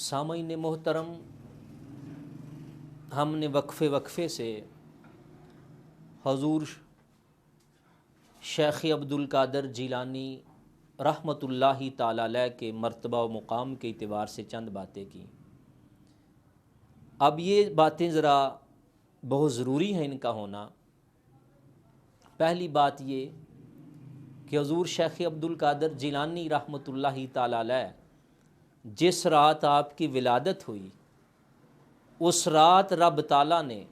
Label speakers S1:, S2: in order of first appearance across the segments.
S1: سامعین محترم، ہم نے وقفے سے حضور شیخ عبد القادر جیلانی رحمۃ اللہ تعالی علیہ کے مرتبہ و مقام کے اعتبار سے چند باتیں کی۔ اب یہ باتیں ذرا بہت ضروری ہیں ان کا ہونا۔ پہلی بات یہ کہ حضور شیخ عبد القادر جیلانی رحمۃ اللہ تعالی علیہ جس رات آپ کی ولادت ہوئی، اس رات رب تعالیٰ نے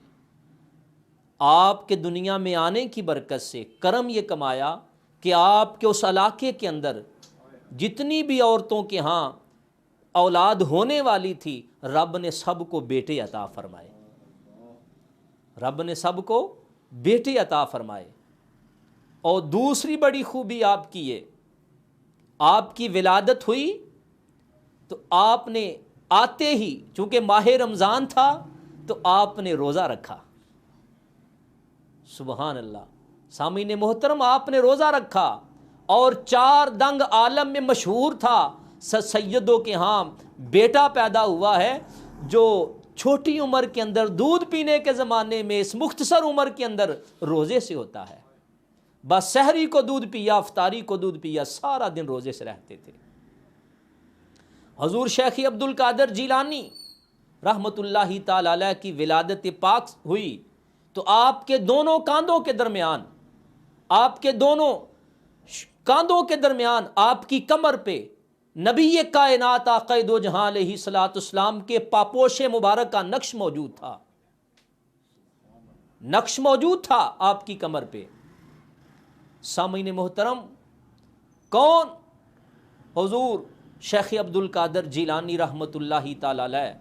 S1: آپ کے دنیا میں آنے کی برکت سے کرم یہ کمایا کہ آپ کے اس علاقے کے اندر جتنی بھی عورتوں کے ہاں اولاد ہونے والی تھی، رب نے سب کو بیٹے عطا فرمائے۔ رب نے سب کو بیٹے عطا فرمائے۔ اور دوسری بڑی خوبی آپ کی یہ، آپ کی ولادت ہوئی تو آپ نے آتے ہی، چونکہ ماہ رمضان تھا تو آپ نے روزہ رکھا۔ سبحان اللہ۔ سامعین محترم، آپ نے روزہ رکھا اور چار دنگ عالم میں مشہور تھا، سیدوں کے ہاں بیٹا پیدا ہوا ہے جو چھوٹی عمر کے اندر دودھ پینے کے زمانے میں اس مختصر عمر کے اندر روزے سے ہوتا ہے۔ بس سحری کو دودھ پیا، افطاری کو دودھ پیا، سارا دن روزے سے رہتے تھے۔ حضور شیخ عبد القادر جیلانی رحمۃ اللہ تعالی علیہ کی ولادت پاک ہوئی تو آپ کے دونوں کاندھوں کے درمیان، آپ کی کمر پہ نبی کائنات آقا دو جہاں علیہ الصلوۃ والسلام کے پاپوش مبارک کا نقش موجود تھا آپ کی کمر پہ۔ سامعین محترم، کون؟ حضور شیخ عبد القادر جیلانی رحمۃ اللہ تعالی علیہ،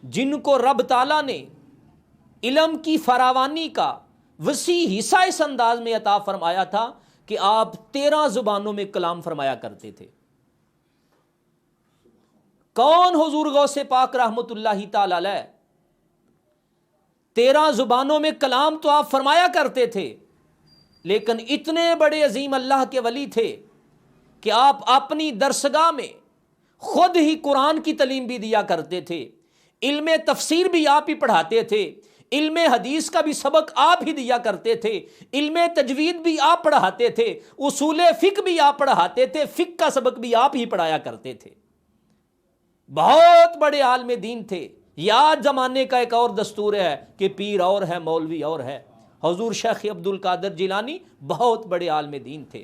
S1: جن کو رب تعالیٰ نے علم کی فراوانی کا وسیع حصہ اس انداز میں عطا فرمایا تھا کہ آپ 13 زبانوں میں کلام فرمایا کرتے تھے۔ کون؟ حضور غوث پاک رحمۃ اللہ تعالی علیہ 13 زبانوں میں کلام تو آپ فرمایا کرتے تھے، لیکن اتنے بڑے عظیم اللہ کے ولی تھے کہ آپ اپنی درسگاہ میں خود ہی قرآن کی تعلیم بھی دیا کرتے تھے، علم تفسیر بھی آپ ہی پڑھاتے تھے، علم حدیث کا بھی سبق آپ ہی دیا کرتے تھے، علم تجوید بھی آپ پڑھاتے تھے، اصول فقہ بھی آپ پڑھاتے تھے، فقہ کا سبق بھی آپ ہی پڑھایا کرتے تھے۔ بہت بڑے عالم دین تھے۔ یاد زمانے کا ایک اور دستور ہے کہ پیر اور ہے، مولوی اور ہے۔ حضور شیخ عبد القادر جیلانی بہت بڑے عالم دین تھے،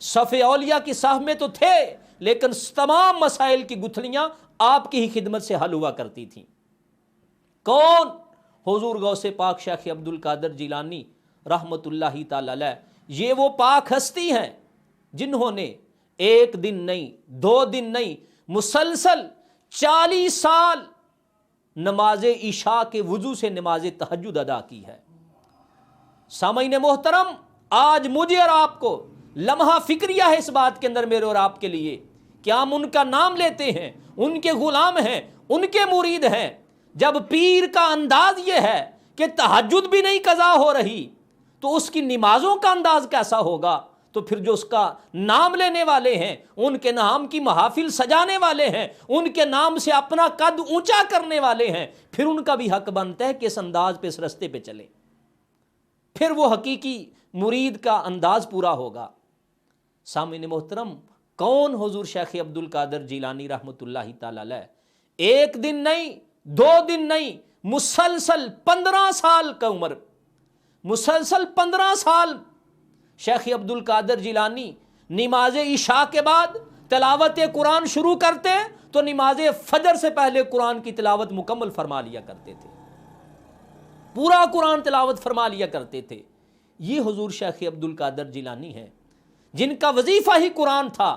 S1: صف اولیاء کی صف میں تو تھے، لیکن تمام مسائل کی گتھلیاں آپ کی ہی خدمت سے حل ہوا کرتی تھیں۔ کون؟ حضور غوث پاک شیخ عبد القادر جیلانی رحمۃ اللہ تعالی علیہ۔ یہ وہ پاک ہستی ہیں جنہوں نے ایک دن نہیں، 2 دن نہیں، مسلسل 40 سال نماز عشاء کے وضو سے نماز تہجد ادا کی ہے۔ سامعین محترم، آج مجھے اور آپ کو لمحہ فکریہ ہے اس بات کے اندر، میرے اور آپ کے لیے، کہ ہم ان کا نام لیتے ہیں، ان کے غلام ہیں، ان کے مرید ہیں۔ جب پیر کا انداز یہ ہے کہ تہجد بھی نہیں قضا ہو رہی تو اس کی نمازوں کا انداز کیسا ہوگا؟ تو پھر جو اس کا نام لینے والے ہیں، ان کے نام کی محافل سجانے والے ہیں، ان کے نام سے اپنا قد اونچا کرنے والے ہیں، پھر ان کا بھی حق بنتا ہے کہ اس انداز پہ، اس رستے پہ چلیں، پھر وہ حقیقی مرید کا انداز پورا ہوگا۔ سامعین محترم، کون؟ حضور شیخ عبد القادر جیلانی رحمۃ اللہ تعالی علیہ۔ ایک دن نہیں، 2 دن نہیں، مسلسل 15 سال کا عمر، مسلسل 15 سال شیخ عبد القادر جیلانی نماز عشاء کے بعد تلاوت قرآن شروع کرتے تو نماز فجر سے پہلے قرآن کی تلاوت مکمل فرما لیا کرتے تھے، پورا قرآن تلاوت فرما لیا کرتے تھے۔ یہ حضور شیخ عبد القادر جیلانی ہیں جن کا وظیفہ ہی قرآن تھا،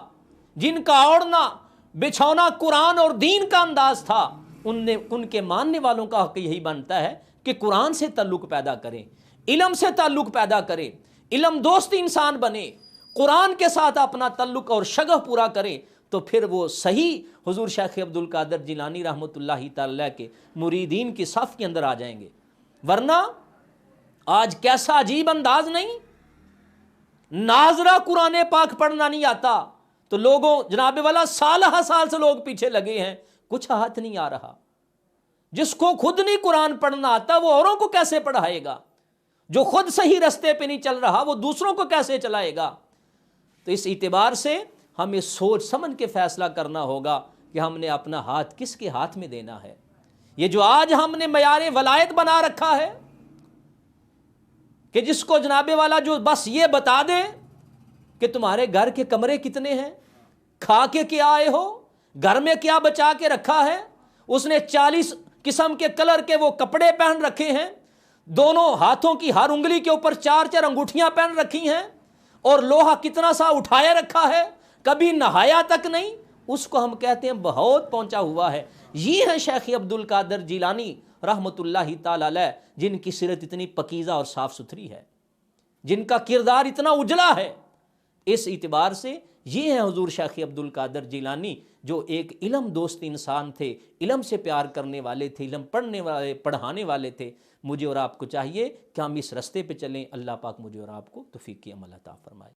S1: جن کا اوڑھنا بچھونا قرآن اور دین کا انداز تھا۔ ان کے ماننے والوں کا حق یہی بنتا ہے کہ قرآن سے تعلق پیدا کریں، علم سے تعلق پیدا کریں، علم دوست انسان بنے، قرآن کے ساتھ اپنا تعلق اور شغف پورا کریں، تو پھر وہ صحیح حضور شیخ عبد القادر جیلانی رحمۃ اللہ تعالی کے مریدین کی صف کے اندر آ جائیں گے۔ ورنہ آج کیسا عجیب انداز نہیں، ناظرہ قرآن پاک پڑھنا نہیں آتا تو لوگوں، جناب والا، سال ہر سال سے لوگ پیچھے لگے ہیں، کچھ ہاتھ نہیں آ رہا. جس کو خود نہیں قرآن پڑھنا آتا وہ اوروں کو کیسے پڑھائے گا؟ جو خود صحیح رستے پہ نہیں چل رہا وہ دوسروں کو کیسے چلائے گا؟ تو اس اعتبار سے ہمیں سوچ سمجھ کے فیصلہ کرنا ہوگا کہ ہم نے اپنا ہاتھ کس کے ہاتھ میں دینا ہے. یہ جو آج ہم نے معیار ولایت بنا رکھا ہے کہ جس کو جناب والا جو بس یہ بتا دے کہ تمہارے گھر کے کمرے کتنے ہیں، کھا کے کیا آئے ہو، گھر میں کیا بچا کے رکھا ہے، اس نے 40 قسم کے کلر کے وہ کپڑے پہن رکھے ہیں، دونوں ہاتھوں کی ہر انگلی کے اوپر 4 انگوٹھیاں پہن رکھی ہیں، اور لوہا کتنا سا اٹھائے رکھا ہے، کبھی نہایا تک نہیں، اس کو ہم کہتے ہیں بہت پہنچا ہوا ہے. یہ ہے شیخ عبد القادر جیلانی رحمۃ اللہ تعالی علیہ، جن کی سیرت اتنی پکیزہ اور صاف ستھری ہے، جن کا کردار اتنا اجلا ہے. اس اعتبار سے یہ ہیں حضور شیخ عبد القادر جیلانی، جو ایک علم دوست انسان تھے، علم سے پیار کرنے والے تھے، علم پڑھنے والے پڑھانے والے تھے. مجھے اور آپ کو چاہیے کہ ہم اس رستے پہ چلیں. اللہ پاک مجھے اور آپ کو توفیق عمل عطا فرمائے.